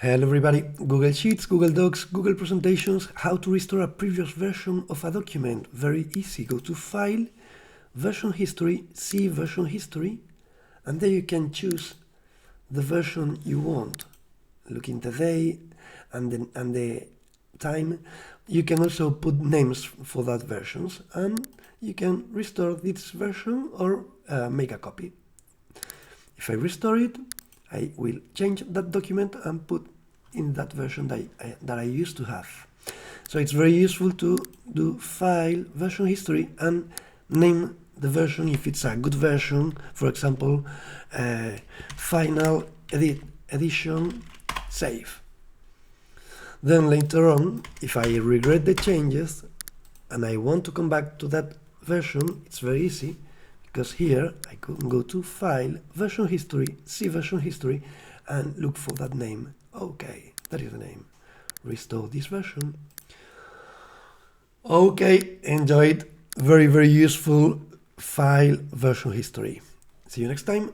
Hello everybody, Google Sheets, Google Docs, Google Presentations, how to restore a previous version of a document. Very easy, go to File, Version History, see Version History, and there you can choose the version you want. Look in the day and the time. You can also put names for that versions, and you can restore this version or make a copy. If I restore it, I will change that document and put in that version that I used to have. So it's very useful to do File, Version History, and name the version if it's a good version. For example, Final Edition, Save. Then later on, if I regret the changes and I want to come back to that version, it's very easy. Because here I can go to File, Version History, see Version History, and look for that name. Okay, that is the name. Restore this version. Okay, enjoy it. Very, very useful File, Version History. See you next time.